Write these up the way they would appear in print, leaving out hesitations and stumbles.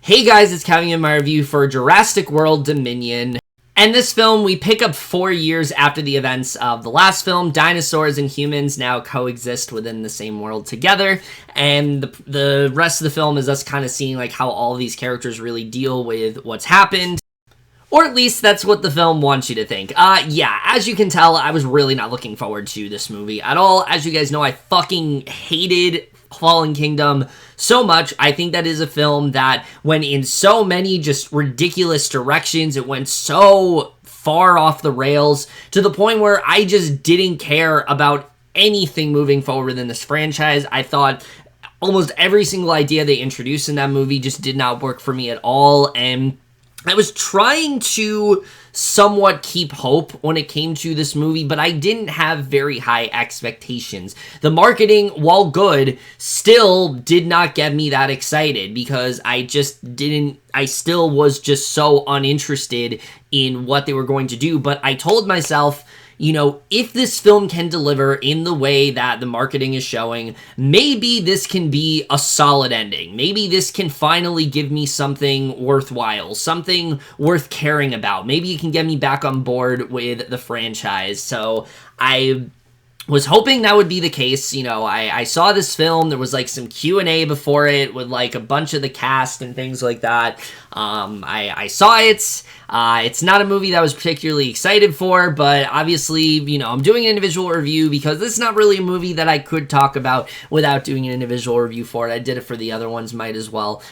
Hey guys, it's Kevin in my review for Jurassic World Dominion. And this film, we pick up 4 years after the events of the last film. Dinosaurs and humans now coexist within the same world together. And the rest of the film is us kind of seeing like how all these characters really deal with what's happened. Or at least that's what the film wants you to think. Yeah, as you can tell, I was really not looking forward to this movie at all. As you guys know, I fucking hated Fallen Kingdom so much. I think that is a film that went in so many just ridiculous directions. It went so far off the rails to the point where I just didn't care about anything moving forward within this franchise. I thought almost every single idea they introduced in that movie just did not work for me at all, and I was trying to somewhat keep hope when it came to this movie, but I didn't have very high expectations. The marketing, while good, still did not get me that excited because I still was just so uninterested in what they were going to do. But I told myself, you know, if this film can deliver in the way that the marketing is showing, maybe this can be a solid ending. Maybe this can finally give me something worthwhile, something worth caring about. Maybe it can get me back on board with the franchise. So I was hoping that would be the case. You know, I saw this film. There was like some Q&A before it with like a bunch of the cast and things like that. I saw it. It's not a movie that I was particularly excited for, but obviously, you know, I'm doing an individual review because this is not really a movie that I could talk about without doing an individual review for it. I did it for the other ones, might as well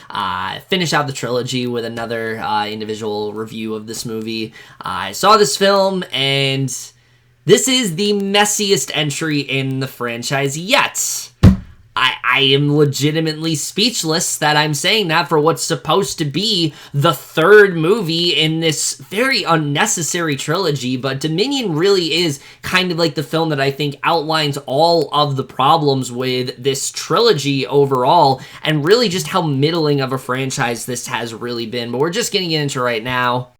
finish out the trilogy with another individual review of this movie. I saw this film, and this is the messiest entry in the franchise yet. I am legitimately speechless that I'm saying that for what's supposed to be the third movie in this very unnecessary trilogy, but Dominion really is kind of like the film that I think outlines all of the problems with this trilogy overall, and really just how middling of a franchise this has really been, but we're just getting into right now.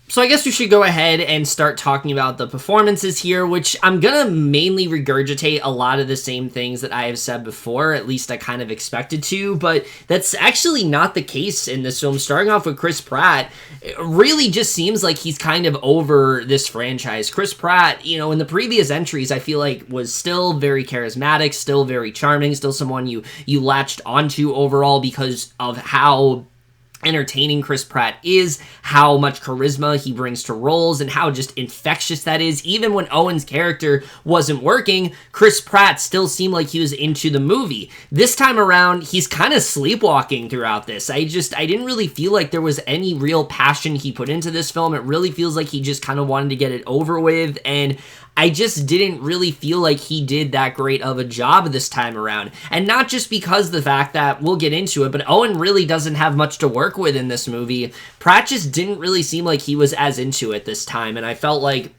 So I guess we should go ahead and start talking about the performances here, which I'm gonna mainly regurgitate a lot of the same things that I have said before, at least I kind of expected to, but that's actually not the case in this film. Starting off with Chris Pratt, it really just seems like he's kind of over this franchise. Chris Pratt, you know, in the previous entries, I feel like was still very charismatic, still very charming, still someone you latched onto overall because of how entertaining Chris Pratt is, how much charisma he brings to roles, and how just infectious that is. Even when Owen's character wasn't working, Chris Pratt still seemed like he was into the movie. This time around, he's kind of sleepwalking throughout this. I didn't really feel like there was any real passion he put into this film. It really feels like he just kind of wanted to get it over with, and I just didn't really feel like he did that great of a job this time around. And not just because of the fact that, we'll get into it, but Owen really doesn't have much to work with in this movie. Pratt just didn't really seem like he was as into it this time, and I felt like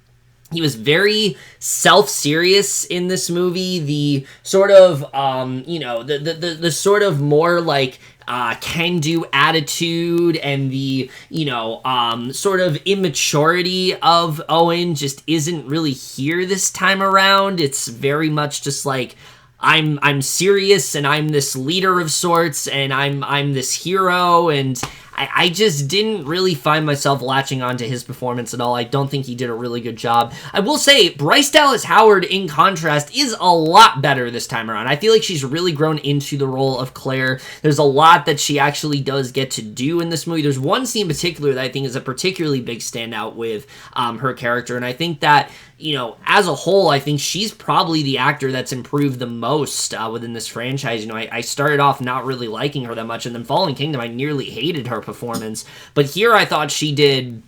he was very self-serious in this movie. The sort of, you know, the sort of more like can-do attitude and the, you know, sort of immaturity of Owen just isn't really here this time around. It's very much just like, I'm serious and I'm this leader of sorts and I'm this hero, and I just didn't really find myself latching onto his performance at all. I don't think he did a really good job. I will say, Bryce Dallas Howard, in contrast, is a lot better this time around. I feel like she's really grown into the role of Claire. There's a lot that she actually does get to do in this movie. There's one scene in particular that I think is a particularly big standout with her character, and I think that, you know, as a whole, I think she's probably the actor that's improved the most within this franchise. You know, I started off not really liking her that much, and then Fallen Kingdom, I nearly hated her performance. But here I thought she did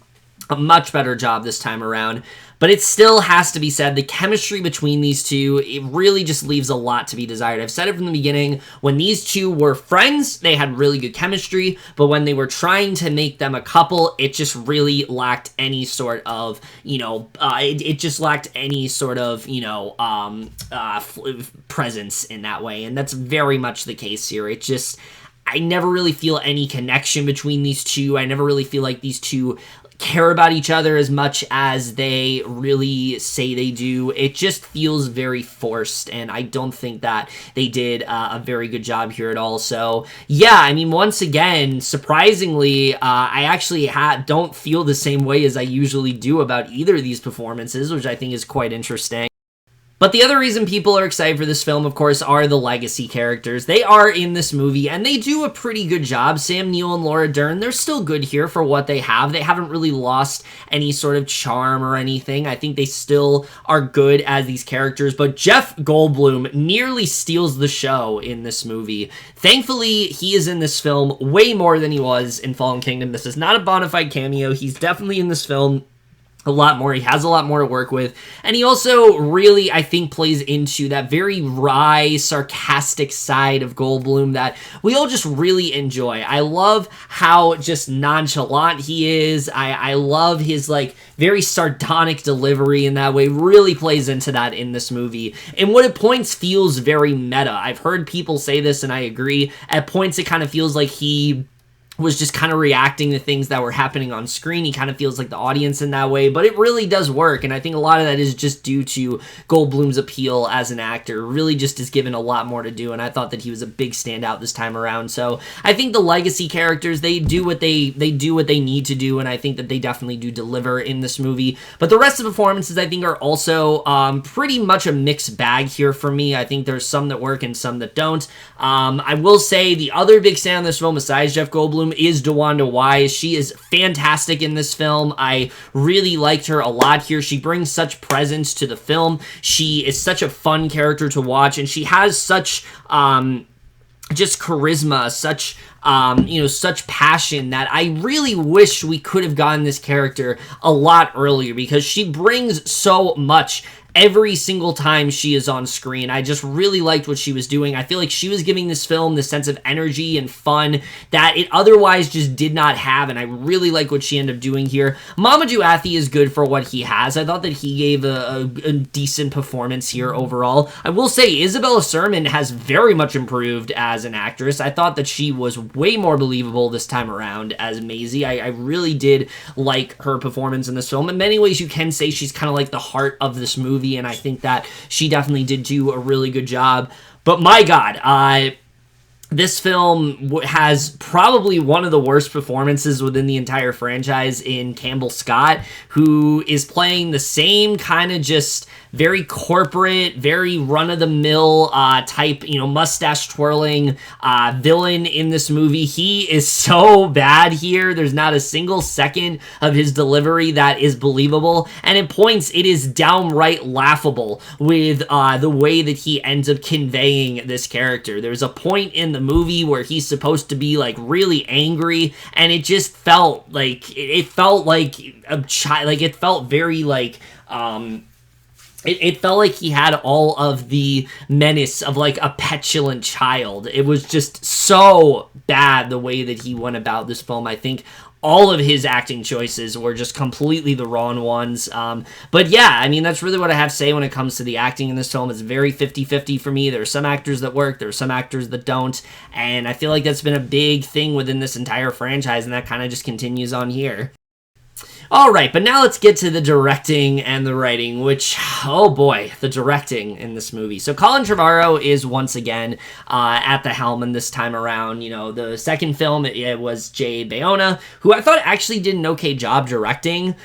a much better job this time around. But it still has to be said, the chemistry between these two, it really just leaves a lot to be desired. I've said it from the beginning, when these two were friends, they had really good chemistry, but when they were trying to make them a couple, it just really lacked any sort of, you know, it just lacked any sort of, you know, presence in that way, and that's very much the case here. It just, I never really feel any connection between these two. I never really feel like these two care about each other as much as they really say they do. It just feels very forced, and I don't think that they did a very good job here at all. So yeah, I mean, once again, surprisingly, I actually don't feel the same way as I usually do about either of these performances, which I think is quite interesting. But the other reason people are excited for this film, of course, are the legacy characters. They are in this movie, and they do a pretty good job. Sam Neill and Laura Dern, they're still good here for what they have. They haven't really lost any sort of charm or anything. I think they still are good as these characters, but Jeff Goldblum nearly steals the show in this movie. Thankfully, he is in this film way more than he was in Fallen Kingdom. This is not a bona fide cameo. He's definitely in this film a lot more. He has a lot more to work with. And he also really, I think, plays into that very wry, sarcastic side of Goldblum that we all just really enjoy. I love how just nonchalant he is. I love his, like, very sardonic delivery in that way. Really plays into that in this movie. And what at points feels very meta. I've heard people say this, and I agree. At points, it kind of feels like he was just kind of reacting to things that were happening on screen. He kind of feels like the audience in that way, but it really does work, and I think a lot of that is just due to Goldblum's appeal as an actor. Really just is given a lot more to do, and I thought that he was a big standout this time around. So I think the legacy characters, they do what they need to do, and I think that they definitely do deliver in this movie. But the rest of the performances, I think, are also pretty much a mixed bag here for me. I think there's some that work and some that don't. I will say the other big stand in this film, besides Jeff Goldblum, is DeWanda Wise. She is fantastic in this film. I really liked her a lot here. She brings such presence to the film. She is such a fun character to watch, and she has such just charisma, such such passion that I really wish we could have gotten this character a lot earlier, because she brings so much every single time she is on screen. I just really liked what she was doing. I feel like she was giving this film the sense of energy and fun that it otherwise just did not have, and I really like what she ended up doing here. Mamoudou Athie is good for what he has. I thought that he gave a decent performance here overall. I will say Isabella Sermon has very much improved as an actress. I thought that she was way more believable this time around as Maisie. I really did like her performance in this film. In many ways, you can say she's kind of like the heart of this movie, and I think that she definitely did do a really good job. But my God, this film has probably one of the worst performances within the entire franchise in Campbell Scott, who is playing the same kind of just very corporate, very run-of-the-mill type, mustache-twirling villain in this movie. He is so bad here. There's not a single second of his delivery that is believable, and at points, it is downright laughable with the way that he ends up conveying this character. There's a point in the movie where he's supposed to be, like, really angry, and it just felt like, it felt like a child, like, it felt very, like, It felt like he had all of the menace of, like, a petulant child. It was just so bad the way that he went about this film. I think all of his acting choices were just completely the wrong ones. But yeah, I mean, that's really what I have to say when it comes to the acting in this film. It's very 50-50 for me. There are some actors that work, there are some actors that don't, and I feel like that's been a big thing within this entire franchise, and that kind of just continues on here. Alright, but now let's get to the directing and the writing, which, oh boy, the directing in this movie. So Colin Trevorrow is once again at the helm in this time around. The second film, it was Jay Bayona, who I thought actually did an okay job directing.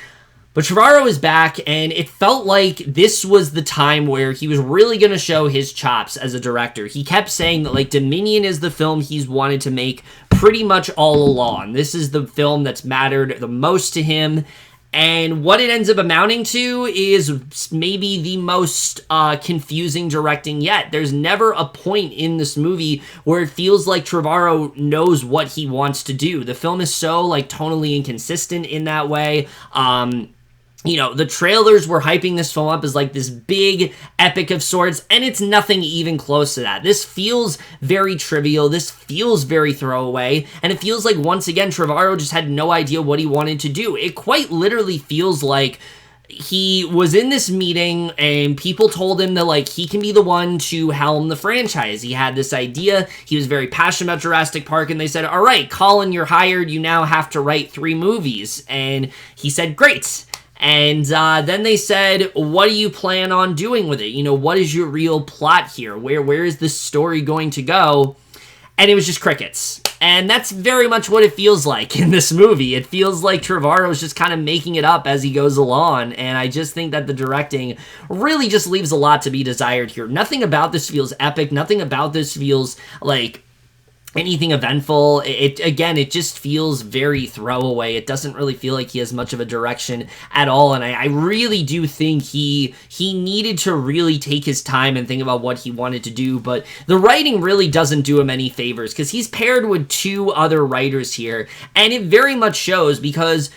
But Trevorrow is back, and it felt like this was the time where he was really going to show his chops as a director. He kept saying that, like, Dominion is the film he's wanted to make pretty much all along. This is the film that's mattered the most to him, and what it ends up amounting to is maybe the most confusing directing yet. There's never a point in this movie where it feels like Trevorrow knows what he wants to do. The film is so, like, tonally inconsistent in that way. The trailers were hyping this film up as, like, this big epic of sorts, and it's nothing even close to that. This feels very trivial. This feels very throwaway, and it feels like, once again, Trevorrow just had no idea what he wanted to do. It quite literally feels like he was in this meeting and people told him that like he can be the one to helm the franchise. He had this idea. He was very passionate about Jurassic Park, and they said, all right, Colin, you're hired. You now have to write 3 movies. And he said, great. And then they said, what do you plan on doing with it? You know, what is your real plot here? Where is this story going to go? And it was just crickets. And that's very much what it feels like in this movie. It feels like Trevorrow is just kind of making it up as he goes along, and I just think that the directing really just leaves a lot to be desired here. Nothing about this feels epic. Nothing about this feels like anything eventful. It just feels very throwaway. It doesn't really feel like he has much of a direction at all, and I really do think he needed to really take his time and think about what he wanted to do, but the writing really doesn't do him any favors, because he's paired with 2 other writers here, and it very much shows, because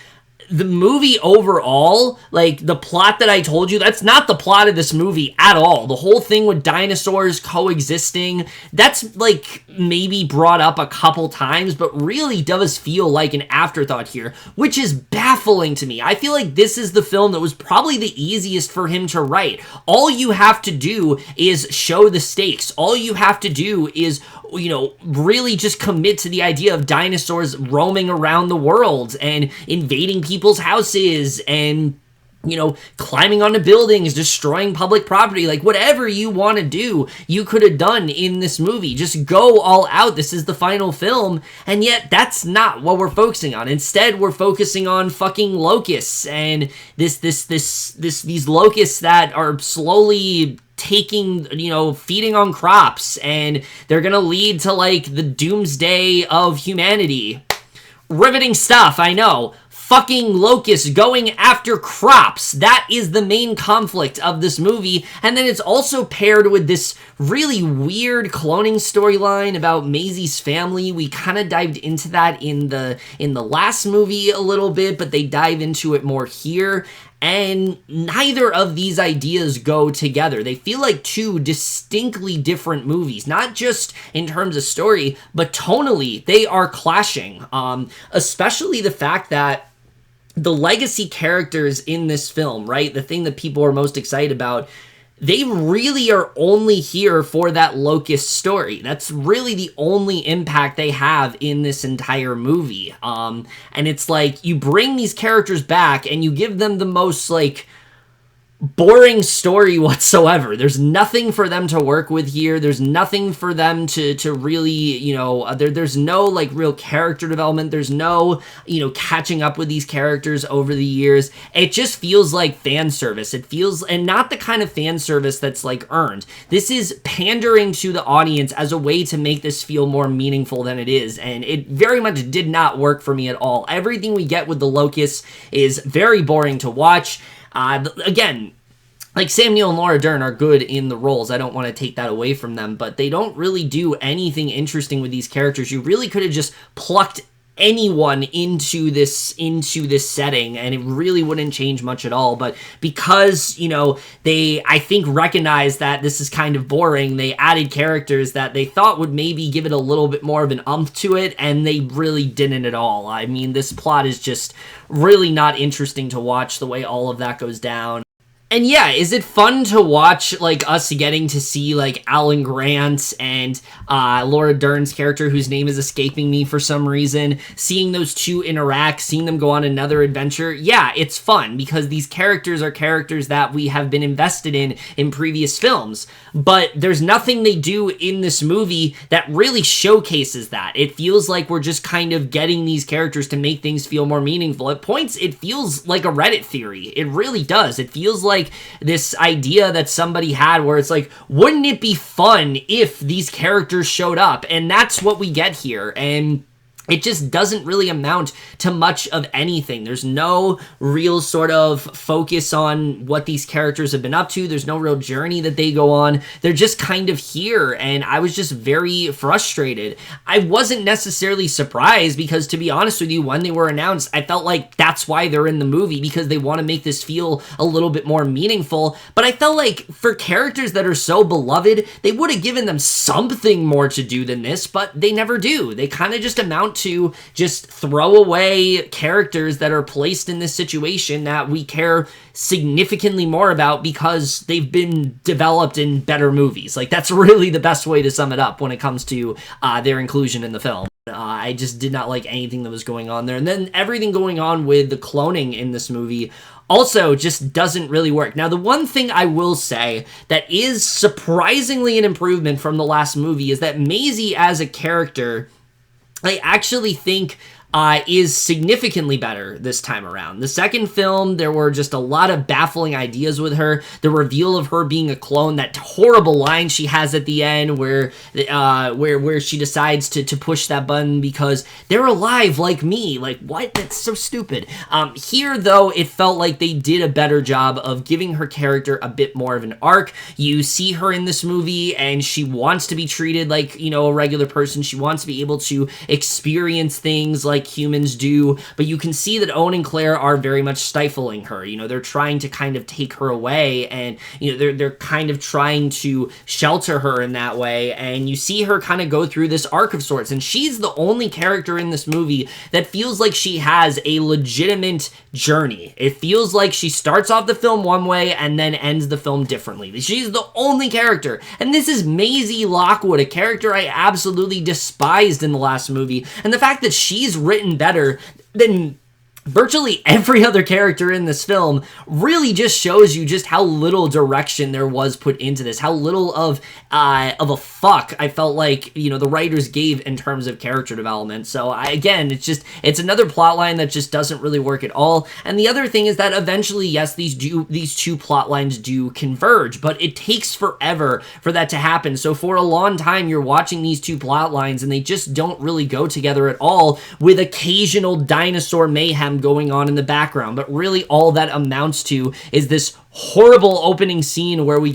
the movie overall, like, the plot that I told you, that's not the plot of this movie at all. The whole thing with dinosaurs coexisting, that's, like, maybe brought up a couple times, but really does feel like an afterthought here, which is baffling to me. I feel like this is the film that was probably the easiest for him to write. All you have to do is show the stakes. All you have to do is, you know, really just commit to the idea of dinosaurs roaming around the world and invading people's houses and, you know, climbing onto buildings, destroying public property. Like, whatever you want to do, you could have done in this movie. Just go all out. This is the final film. And yet, that's not what we're focusing on. Instead, we're focusing on fucking locusts and these locusts that are slowly taking, you know, feeding on crops, and they're gonna lead to, like, the doomsday of humanity. Riveting stuff, I know. Fucking locusts going after crops. That is the main conflict of this movie. And then it's also paired with this really weird cloning storyline about Maisie's family. We kind of dived into that in the last movie a little bit, but they dive into it more here. And neither of these ideas go together. They feel like 2 distinctly different movies, not just in terms of story, but tonally, they are clashing. Especially the fact that the legacy characters in this film, right? The thing that people are most excited about, they really are only here for that locust story. That's really the only impact they have in this entire movie. And it's like, you bring these characters back and you give them the most, like, boring story whatsoever. There's nothing for them to work with here. There's nothing for them to really, you know, there's no, like, real character development. There's no, you know, catching up with these characters over the years. It just feels like fan service. It feels, and not the kind of fan service that's, like, earned. This is pandering to the audience as a way to make this feel more meaningful than it is, and it very much did not work for me at all. Everything we get with the locusts is very boring to watch. Again, like, Sam Neill and Laura Dern are good in the roles. I don't want to take that away from them, but they don't really do anything interesting with these characters. You really could have just plucked anyone into this setting, and it really wouldn't change much at all. But because, you know, they, I think, recognize that this is kind of boring, they added characters that they thought would maybe give it a little bit more of an umph to it, and they really didn't at all. I mean, this plot is just really not interesting to watch, the way all of that goes down. And yeah, is it fun to watch, like, us getting to see, like, Alan Grant and Laura Dern's character, whose name is escaping me for some reason, seeing those 2 interact, seeing them go on another adventure? Yeah, it's fun, because these characters are characters that we have been invested in previous films. But there's nothing they do in this movie that really showcases that. It feels like we're just kind of getting these characters to make things feel more meaningful. At points, it feels like a Reddit theory. It really does. It feels like this idea that somebody had where it's like, wouldn't it be fun if these characters showed up? And that's what we get here. And it just doesn't really amount to much of anything. There's no real sort of focus on what these characters have been up to. There's no real journey that they go on. They're just kind of here, and I was just very frustrated. I wasn't necessarily surprised, because, to be honest with you, when they were announced, I felt like that's why they're in the movie, because they want to make this feel a little bit more meaningful. But I felt like for characters that are so beloved, they would have given them something more to do than this, but they never do. They kind of just amount to just throw away characters that are placed in this situation that we care significantly more about because they've been developed in better movies. Like, that's really the best way to sum it up when it comes to their inclusion in the film. I just did not like anything that was going on there. And then everything going on with the cloning in this movie also just doesn't really work. Now, the one thing I will say that is surprisingly an improvement from the last movie is that Maisie as a character, I actually think is significantly better this time around. The second film, there were just a lot of baffling ideas with her. The reveal of her being a clone, that horrible line she has at the end where she decides to push that button because they're alive like me. Like, what? That's so stupid. Here, though, it felt like they did a better job of giving her character a bit more of an arc. You see her in this movie, and she wants to be treated like, you know, a regular person. She wants to be able to experience things like humans do, but you can see that Owen and Claire are very much stifling her. You know, they're trying to kind of take her away, and, you know, they're kind of trying to shelter her in that way, and you see her kind of go through this arc of sorts, and she's the only character in this movie that feels like she has a legitimate journey. It feels like she starts off the film one way and then ends the film differently. She's the only character, and this is Maisie Lockwood, a character I absolutely despised in the last movie, and the fact that she's written better than virtually every other character in this film really just shows you just how little direction there was put into this, how little of a fuck I felt like, you know, the writers gave in terms of character development. So again, it's another plot line that just doesn't really work at all. And the other thing is that eventually, yes, these two plot lines do converge, but it takes forever for that to happen. So for a long time, you're watching these two plot lines and they just don't really go together at all, with occasional dinosaur mayhem going on in the background. But really all that amounts to is this horrible opening scene where we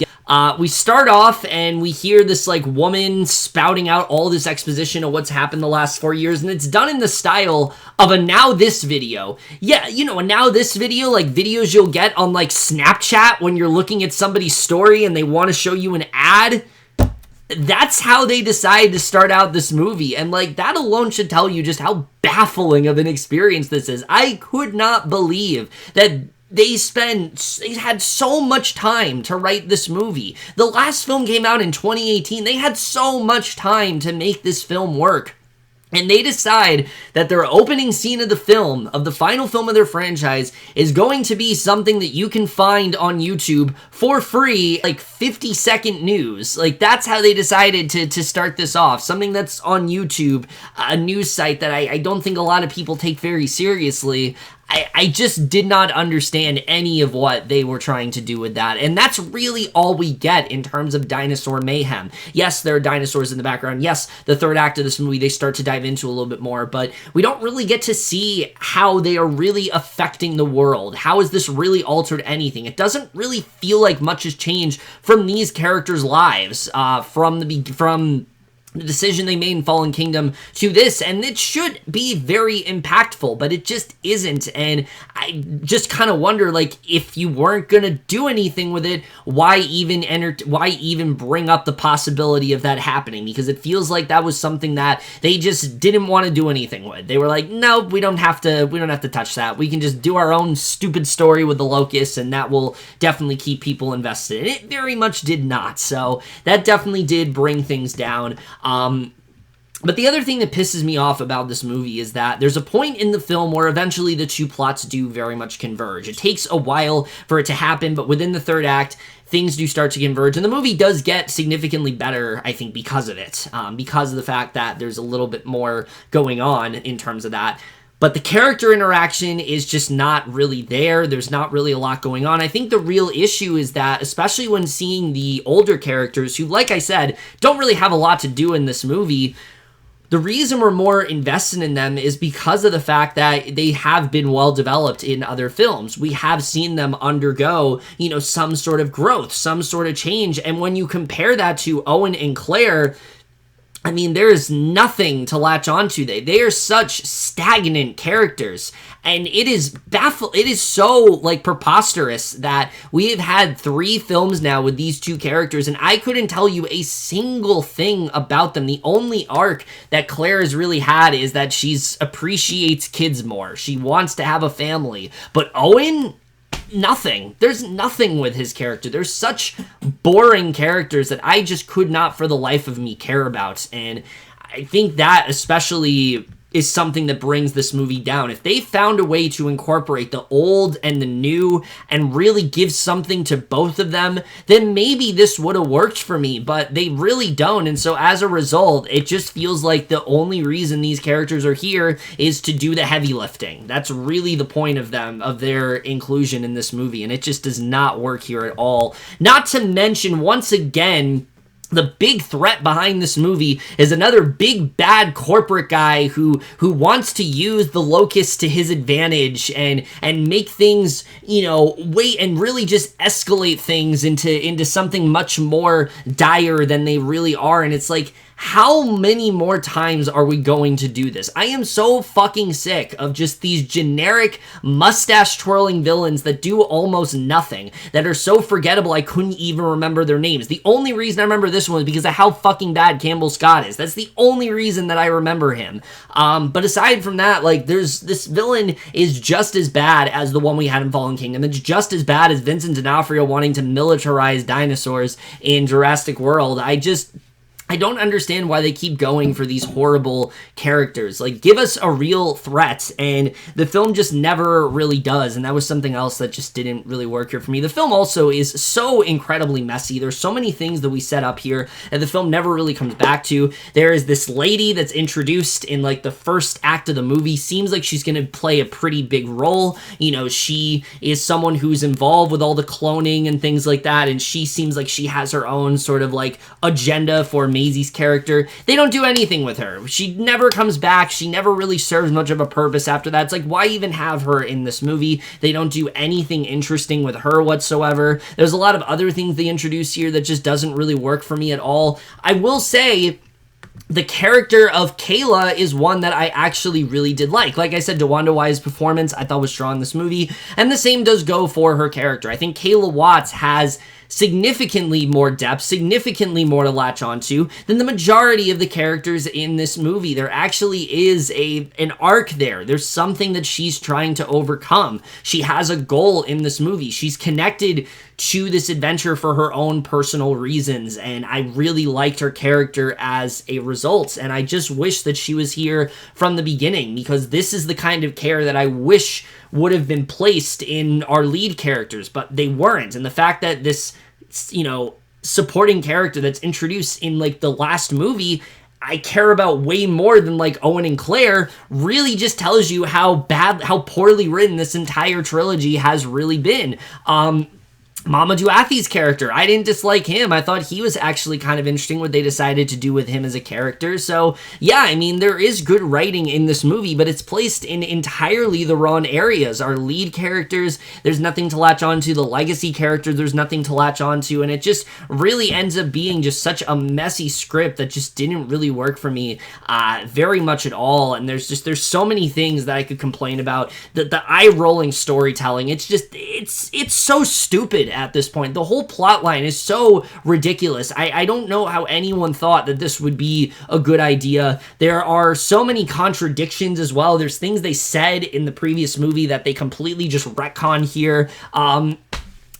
start off and we hear this like woman spouting out all this exposition of what's happened the last 4 years, and it's done in the style of a Now This video. Yeah, you know, a Now This video, like videos you'll get on like Snapchat when you're looking at somebody's story and they want to show you an ad. That's how they decide to start out this movie, and like that alone should tell you just how baffling of an experience this is. I could not believe that they had so much time to write this movie. The last film came out in 2018. They had so much time to make this film work. And they decide that their opening scene of the film, of the final film of their franchise, is going to be something that you can find on YouTube for free, like 50-second news. Like, that's how they decided to start this off. Something that's on YouTube, a news site that I don't think a lot of people take very seriously. I just did not understand any of what they were trying to do with that. And that's really all we get in terms of dinosaur mayhem. Yes, there are dinosaurs in the background. Yes, the third act of this movie, they start to dive into a little bit more, but we don't really get to see how they are really affecting the world. How has this really altered anything? It doesn't really feel like much has changed from these characters' lives, from the decision they made in Fallen Kingdom to this, and it should be very impactful, but it just isn't. And I just kind of wonder, like, if you weren't gonna do anything with it, why even bring up the possibility of that happening? Because it feels like that was something that they just didn't want to do anything with. They were like, no, we don't have to touch that. We can just do our own stupid story with the locusts, and that will definitely keep people invested. And it very much did not. So that definitely did bring things down. But the other thing that pisses me off about this movie is that there's a point in the film where eventually the two plots do very much converge. It takes a while for it to happen, but within the third act, things do start to converge, and the movie does get significantly better, I think, because of it, because of the fact that there's a little bit more going on in terms of that. But the character interaction is just not really there. There's not really a lot going on. I think the real issue is that, especially when seeing the older characters who, like I said, don't really have a lot to do in this movie, the reason we're more invested in them is because of the fact that they have been well developed in other films. We have seen them undergo, you know, some sort of growth, some sort of change. And when you compare that to Owen and Claire, I mean, there is nothing to latch onto. They are such stagnant characters, and it is it is so, like, preposterous that we have had 3 films now with these 2 characters, and I couldn't tell you a single thing about them. The only arc that Claire has really had is that she's appreciates kids more. She wants to have a family. But Owen, nothing. There's nothing with his character. There's such boring characters that I just could not for the life of me care about. And I think that especially is something that brings this movie down. If they found a way to incorporate the old and the new and really give something to both of them, then maybe this would have worked for me, but they really don't. And so as a result, it just feels like the only reason these characters are here is to do the heavy lifting. That's really the point of them, of their inclusion in this movie, and it just does not work here at all. Not to mention, once again, the big threat behind this movie is another big bad corporate guy who wants to use the locusts to his advantage and make things, you know, wait and really just escalate things into something much more dire than they really are. And it's like, how many more times are we going to do this? I am so fucking sick of just these generic mustache-twirling villains that do almost nothing, that are so forgettable I couldn't even remember their names. The only reason I remember this one is because of how fucking bad Campbell Scott is. That's the only reason that I remember him. But aside from that, like, this villain is just as bad as the one we had in Fallen Kingdom. It's just as bad as Vincent D'Onofrio wanting to militarize dinosaurs in Jurassic World. I don't understand why they keep going for these horrible characters. Like, give us a real threat, and the film just never really does, and that was something else that just didn't really work here for me. The film also is so incredibly messy. There's so many things that we set up here that the film never really comes back to. There is this lady that's introduced in, like, the first act of the movie. Seems like she's gonna play a pretty big role. You know, she is someone who's involved with all the cloning and things like that, and she seems like she has her own sort of, like, agenda for Maisie's character. They don't do anything with her. She never comes back. She never really serves much of a purpose after that. It's like, why even have her in this movie? They don't do anything interesting with her whatsoever. There's a lot of other things they introduce here that just doesn't really work for me at all. I will say, the character of Kayla is one that I actually really did like. Like I said, DeWanda Wise's performance I thought was strong in this movie, and the same does go for her character. I think Kayla Watts has significantly more depth, significantly more to latch onto than the majority of the characters in this movie. There actually is an arc there. There's something that she's trying to overcome. She has a goal in this movie. She's connected to this adventure for her own personal reasons, and I really liked her character as a result, and I just wish that she was here from the beginning, because this is the kind of care that I wish would have been placed in our lead characters, but they weren't. And the fact that this, you know, supporting character that's introduced in, like, the last movie I care about way more than, like, Owen and Claire really just tells you how poorly written this entire trilogy has really been. Mamoudou Athie's character, I didn't dislike him. I thought he was actually kind of interesting what they decided to do with him as a character. So, yeah, I mean, there is good writing in this movie, but it's placed in entirely the wrong areas. Our lead characters, there's nothing to latch onto. The legacy character, there's nothing to latch onto. And it just really ends up being just such a messy script that just didn't really work for me very much at all. And there's so many things that I could complain about. The eye-rolling storytelling, it's so stupid at this point. The whole plot line is so ridiculous. I don't know how anyone thought that this would be a good idea. There are so many contradictions as well. There's things they said in the previous movie that they completely just retcon here.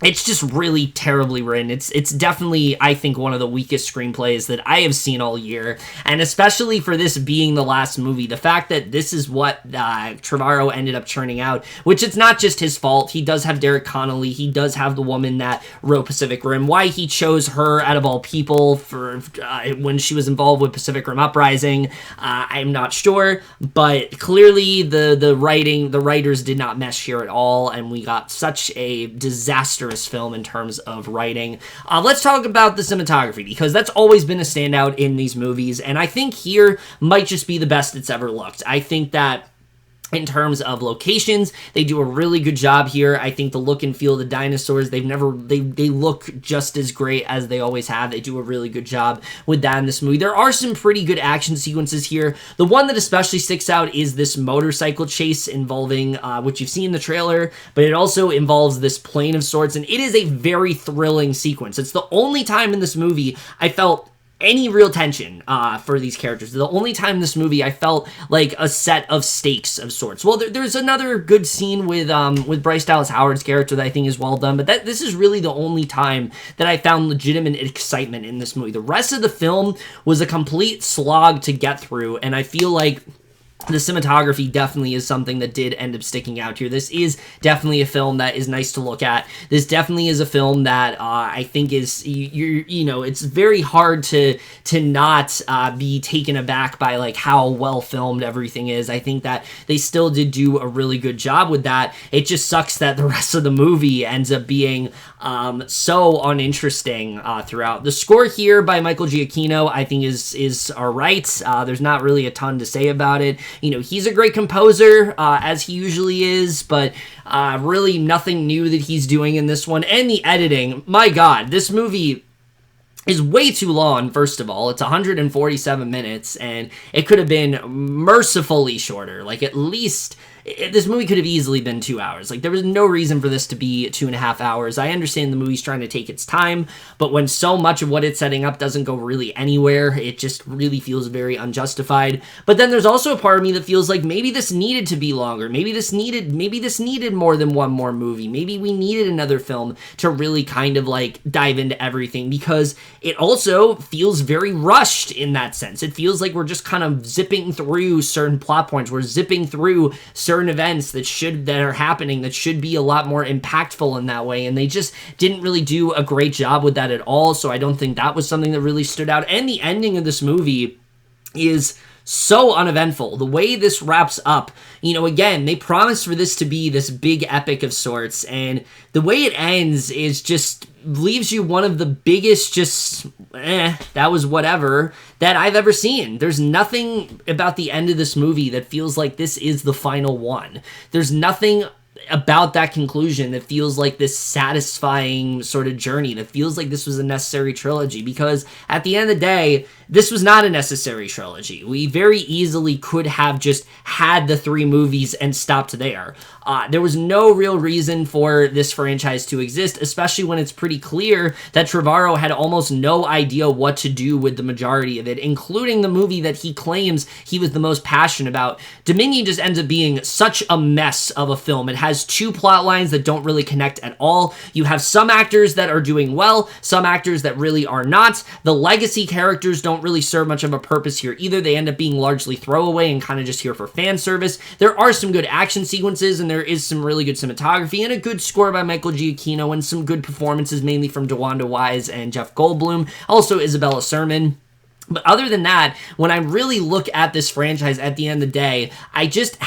It's just really terribly written. It's definitely, I think, one of the weakest screenplays that I have seen all year, and especially for this being the last movie, the fact that this is what Trevorrow ended up churning out, which it's not just his fault. He does have Derek Connolly. He does have the woman that wrote Pacific Rim. Why he chose her out of all people for when she was involved with Pacific Rim Uprising, I'm not sure, but clearly the writers did not mesh here at all, and we got such a disastrous film in terms of writing. Let's talk about the cinematography, because that's always been a standout in these movies, and I think here might just be the best it's ever looked. I think that In terms of locations, they do a really good job here. I think the look and feel of the dinosaurs, they look just as great as they always have. They do a really good job with that in this movie. There are some pretty good action sequences here. The one that especially sticks out is this motorcycle chase involving, which you've seen in the trailer, but it also involves this plane of sorts, and it is a very thrilling sequence. It's the only time in this movie I felt any real tension for these characters. The only time in this movie I felt like a set of stakes of sorts. Well, there's another good scene with Bryce Dallas Howard's character that I think is well done, but this is really the only time that I found legitimate excitement in this movie. The rest of the film was a complete slog to get through, and I feel like the cinematography definitely is something that did end up sticking out here. This is definitely a film that is nice to look at. This definitely is a film that I think is, you know, it's very hard to not be taken aback by like how well filmed everything is. I think that they still did do a really good job with that. It just sucks that the rest of the movie ends up being so uninteresting throughout. The score here by Michael Giacchino I think is all right. There's not really a ton to say about it. You know, he's a great composer, as he usually is, but really nothing new that he's doing in this one. And the editing, my God, this movie is way too long, first of all. It's 147 minutes, and it could have been mercifully shorter. Like, at least this movie could have easily been 2 hours. Like, there was no reason for this to be 2.5 hours. I understand the movie's trying to take its time, but when so much of what it's setting up doesn't go really anywhere, it just really feels very unjustified. But then there's also a part of me that feels like maybe this needed to be longer. Maybe this needed more than one more movie. Maybe we needed another film to really kind of like dive into everything, because it also feels very rushed in that sense. It feels like we're just kind of zipping through certain plot points. We're zipping through certain events that are happening that should be a lot more impactful in that way, and they just didn't really do a great job with that at all. So I don't think that was something that really stood out. And the ending of this movie is so uneventful. The way this wraps up, you know, again, they promised for this to be this big epic of sorts, and the way it ends is just leaves you one of the biggest that was whatever that I've ever seen. There's nothing about the end of this movie that feels like this is the final one. There's nothing about that conclusion that feels like this satisfying sort of journey, that feels like this was a necessary trilogy, because at the end of the day, this was not a necessary trilogy. We very easily could have just had the 3 movies and stopped there. There was no real reason for this franchise to exist, especially when it's pretty clear that Trevorrow had almost no idea what to do with the majority of it, including the movie that he claims he was the most passionate about. Dominion just ends up being such a mess of a film. It has 2 plot lines that don't really connect at all. You have some actors that are doing well, some actors that really are not. The legacy characters don't really serve much of a purpose here either. They end up being largely throwaway and kind of just here for fan service. There are some good action sequences, and there is some really good cinematography and a good score by Michael Giacchino, and some good performances, mainly from DeWanda Wise and Jeff Goldblum, also Isabella Sermon. But other than that, when I really look at this franchise at the end of the day, I just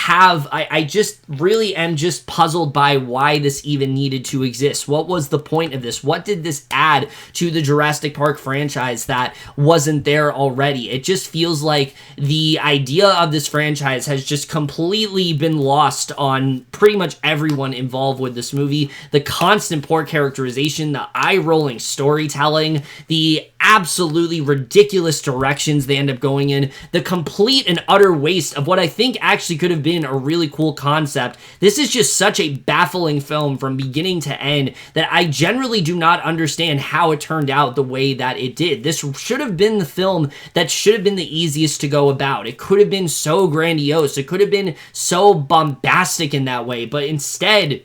really am just puzzled by why this even needed to exist. What was the point of this? What did this add to the Jurassic Park franchise that wasn't there already? It just feels like the idea of this franchise has just completely been lost on pretty much everyone involved with this movie. The constant poor characterization, the eye-rolling storytelling, the absolutely ridiculous directions they end up going in, the complete and utter waste of what I think actually could have been a really cool concept. This is just such a baffling film from beginning to end that I generally do not understand how it turned out the way that it did. This should have been the film that should have been the easiest to go about. It could have been so grandiose. It could have been so bombastic in that way, but instead,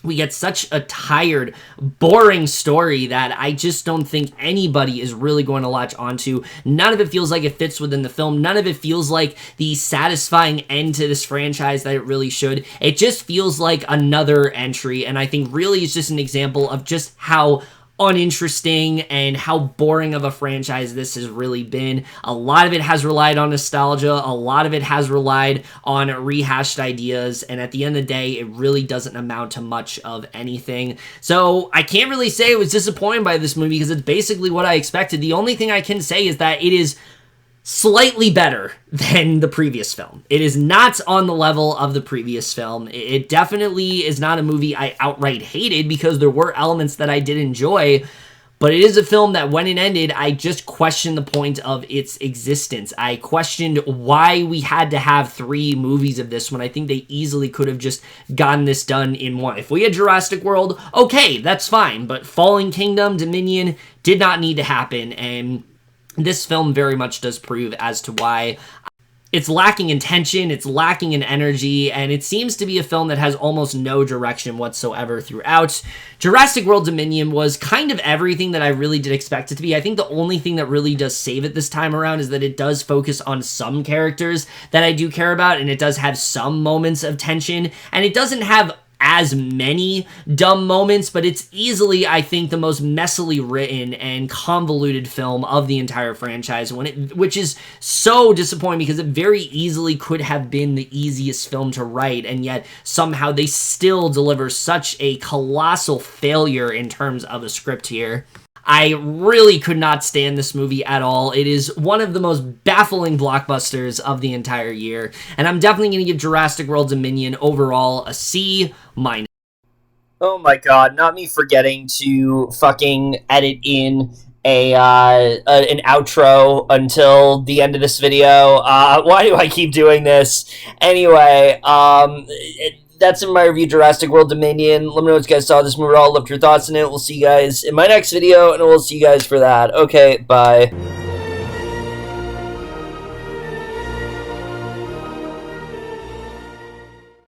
we get such a tired, boring story that I just don't think anybody is really going to latch onto. None of it feels like it fits within the film. None of it feels like the satisfying end to this franchise that it really should. It just feels like another entry, and I think really it's just an example of just how uninteresting and how boring of a franchise this has really been. A lot of it has relied on nostalgia. A lot of it has relied on rehashed ideas. And at the end of the day, it really doesn't amount to much of anything. So I can't really say I was disappointed by this movie because it's basically what I expected. The only thing I can say is that it is slightly better than the previous film. It is not on the level of the previous film. It definitely is not a movie I outright hated, because there were elements that I did enjoy, but it is a film that when it ended, I just questioned the point of its existence. I questioned why we had to have 3 movies of this when I think they easily could have just gotten this done in one. If we had Jurassic World, okay, that's fine, but Fallen Kingdom, Dominion did not need to happen, and this film very much does prove as to why. It's lacking in tension, it's lacking in energy, and it seems to be a film that has almost no direction whatsoever throughout. Jurassic World Dominion was kind of everything that I really did expect it to be. I think the only thing that really does save it this time around is that it does focus on some characters that I do care about, and it does have some moments of tension, and it doesn't have as many dumb moments, but it's easily, I think, the most messily written and convoluted film of the entire franchise, which is so disappointing because it very easily could have been the easiest film to write, and yet somehow they still deliver such a colossal failure in terms of a script here. I really could not stand this movie at all. It is one of the most baffling blockbusters of the entire year, and I'm definitely going to give Jurassic World Dominion overall a C-. Oh my god, not me forgetting to fucking edit in an outro until the end of this video. Why do I keep doing this? Anyway, that's in my review, Jurassic World Dominion. Let me know what you guys saw this movie. All loved your thoughts on it. We'll see you guys in my next video, and we'll see you guys for that. Okay, bye.